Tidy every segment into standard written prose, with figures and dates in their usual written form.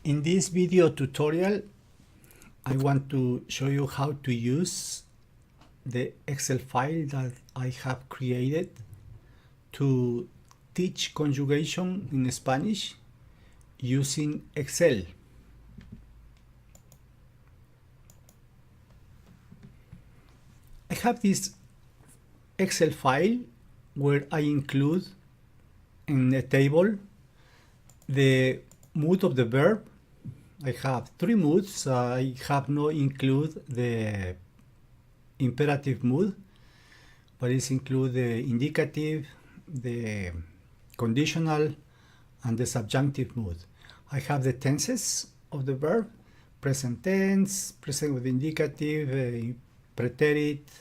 In this video tutorial, I want to show you how to use the Excel file that I have created to teach conjugation in Spanish using Excel. I have this Excel file where I include in a table the mood of the verb. I have three moods. I have not include the imperative mood, but it's include the indicative, the conditional, and the subjunctive mood. I have the tenses of the verb: present tense, present with indicative, preterite,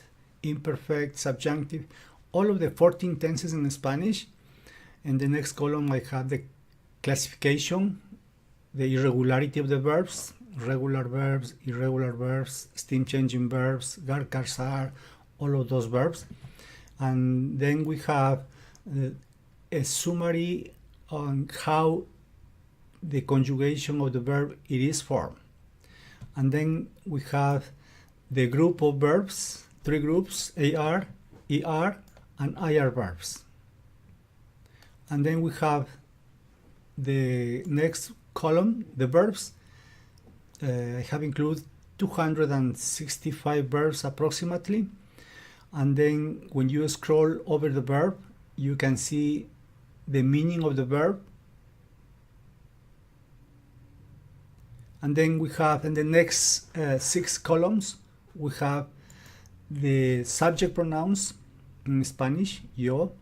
imperfect, subjunctive, all of the 14 tenses in Spanish. In the next column, I have the classification, the irregularity of the verbs, regular verbs, irregular verbs, steam changing verbs, gar, car, sar, all of those verbs. And then we have a summary on how the conjugation of the verb it is formed. And then we have the group of verbs, three groups: AR, ER, and IR verbs. And then we have the next column, the verbs. I have included 265 verbs approximately. And then when you scroll over the verb, you can see the meaning of the verb. And then we have in the next 6 columns, we have the subject pronouns in Spanish: yo,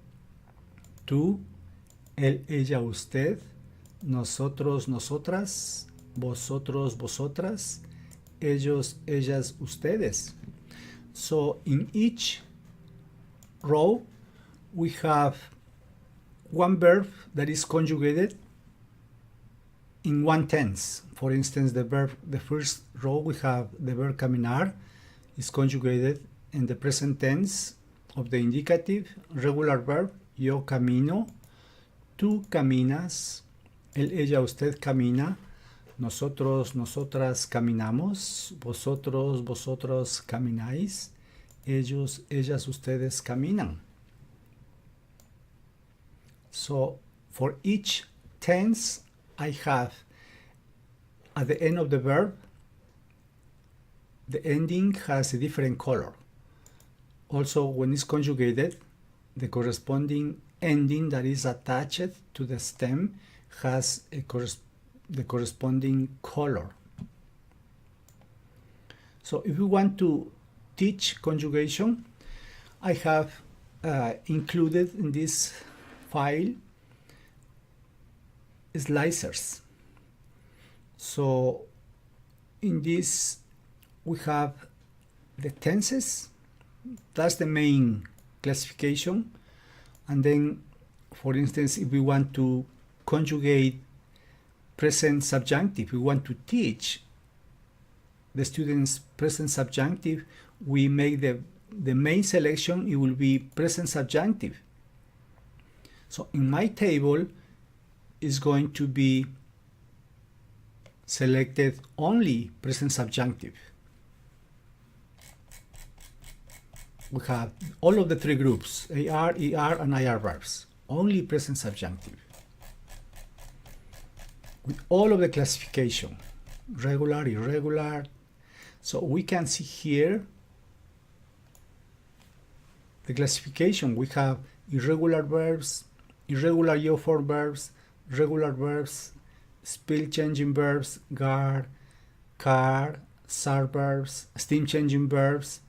tú, él, ella, usted, nosotros, nosotras, vosotros, vosotras, ellos, ellas, ustedes. So in each row we have one verb that is conjugated in one tense. For instance, the first row we have the verb caminar is conjugated in the present tense of the indicative regular verb: yo camino, tú caminas, él, ella, usted camina, nosotros, nosotras caminamos, vosotros, vosotros camináis, ellos, ellas, ustedes caminan. So for each tense, I have at the end of the verb, the ending has a different color. Also, when it's conjugated, the corresponding ending that is attached to the stem has the corresponding color. So if we want to teach conjugation, I have included in this file slicers. So in this we have the tenses. That's the main classification. And then, for instance, if we want to conjugate present subjunctive, we want to teach the students present subjunctive, we make the main selection, it will be present subjunctive. So in my table is going to be selected only present subjunctive. We have all of the three groups: AR, ER, and IR verbs, only present subjunctive. With all of the classification, regular, irregular. So we can see here the classification. We have irregular verbs, irregular yo form verbs, regular verbs, spell changing verbs, gar, car, sar verbs, steam changing verbs.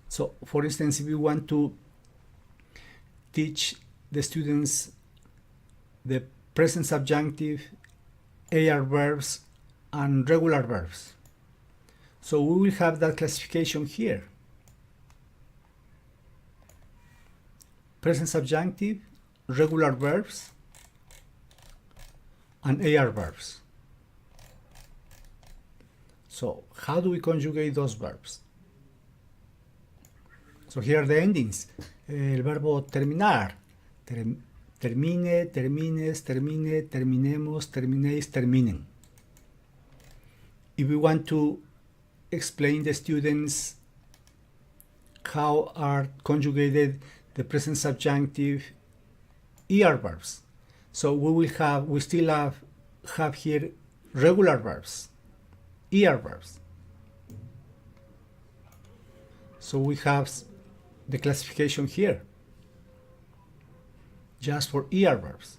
So for instance, if we want to teach the students the present subjunctive, AR verbs, and regular verbs, so we will have that classification here: present subjunctive, regular verbs, and AR verbs. So how do we conjugate those verbs? So here are the endings. El verbo terminar: termine, termines, termine, terminemos, terminéis, terminen. if we want to explain the students how are conjugated the present subjunctive ER verbs. So we still have here regular verbs, ER verbs. So we have the classification here, just for ER verbs.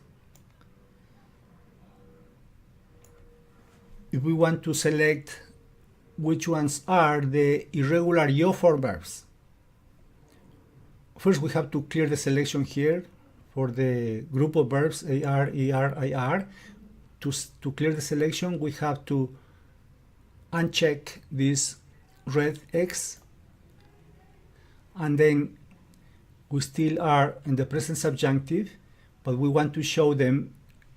If we want to select which ones are the irregular io form verbs, first we have to clear the selection here for the group of verbs AR, ER, IR. To clear the selection, we have to uncheck this red X, and then we still are in the present subjunctive, but we want to show them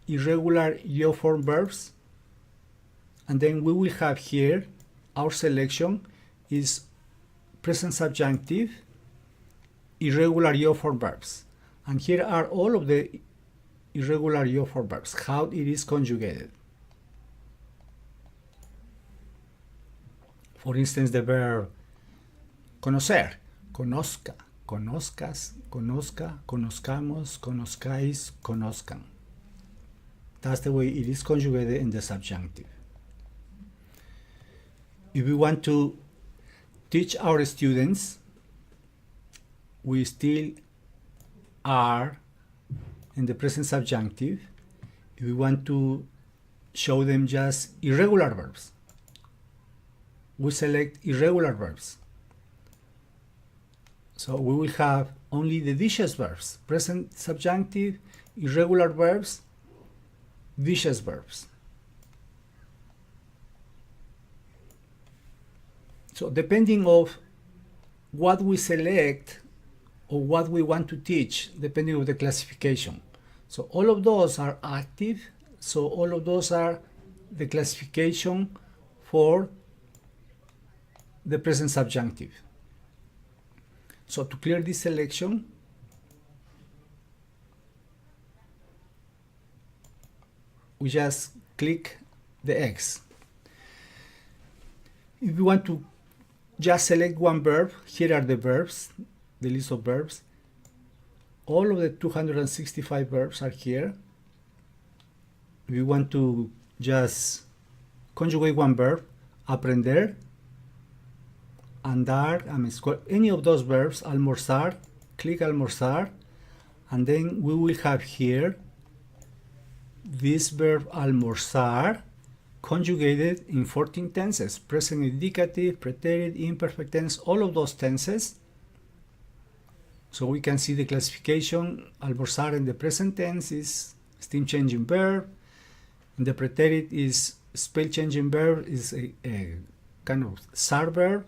irregular io form verbs, and then we will have here our selection is present subjunctive irregular io form verbs, and here are all of the irregular io form verbs, how it is conjugated. For instance, the verb conocer, conozca, conozcas, conozca, conozcamos, conozcáis, conozcan. That's the way it is conjugated in the subjunctive. If we want to teach our students, we still are in the present subjunctive. If we want to show them just irregular verbs, we select irregular verbs. So we will have only the dishes verbs, present subjunctive, irregular verbs, dishes verbs. So depending of what we select or what we want to teach, depending on the classification. So all of those are active, so all of those are the classification for the present subjunctive. So to clear this selection, we just click the X. If we want to just select one verb, here are the verbs, the list of verbs. All of the 265 verbs are here. If we want to just conjugate one verb, aprender, andar, any of those verbs, almorzar, click almorzar, and then we will have here this verb almorzar conjugated in 14 tenses, present indicative, preterite, imperfect tense, all of those tenses. So we can see the classification. Almorzar in the present tense is steam changing verb. In the preterite is spell changing verb, is a kind of SAR verb.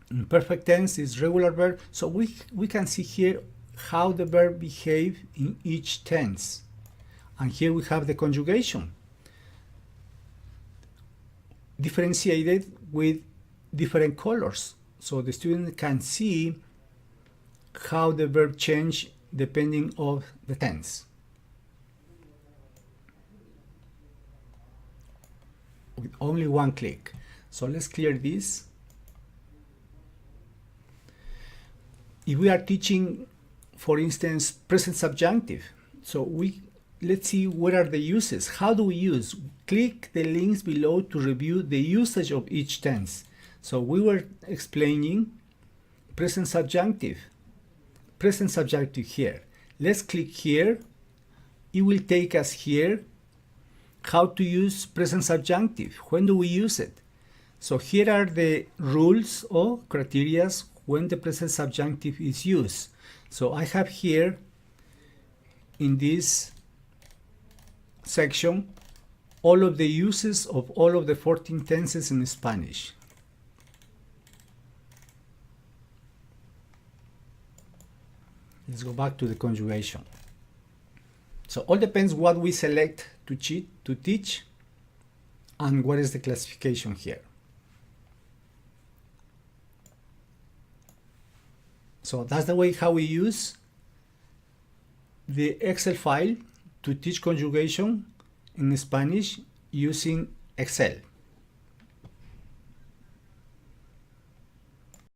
In perfect tense is regular verb. So we can see here how the verb behave in each tense. And here we have the conjugation, differentiated with different colors. So the student can see how the verb change depending on the tense. With only one click. So let's clear this. If we are teaching, for instance, present subjunctive, so let's see what are the uses. How do we use? Click the links below to review the usage of each tense. So we were explaining present subjunctive here. Let's click here. It will take us here how to use present subjunctive. When do we use it? So here are the rules or criteria when the present subjunctive is used. So I have here in this section all of the uses of all of the 14 tenses in Spanish. Let's go back to the conjugation. So all depends what we select to teach and what is the classification here. So that's the way how we use the Excel file to teach conjugation in Spanish using Excel.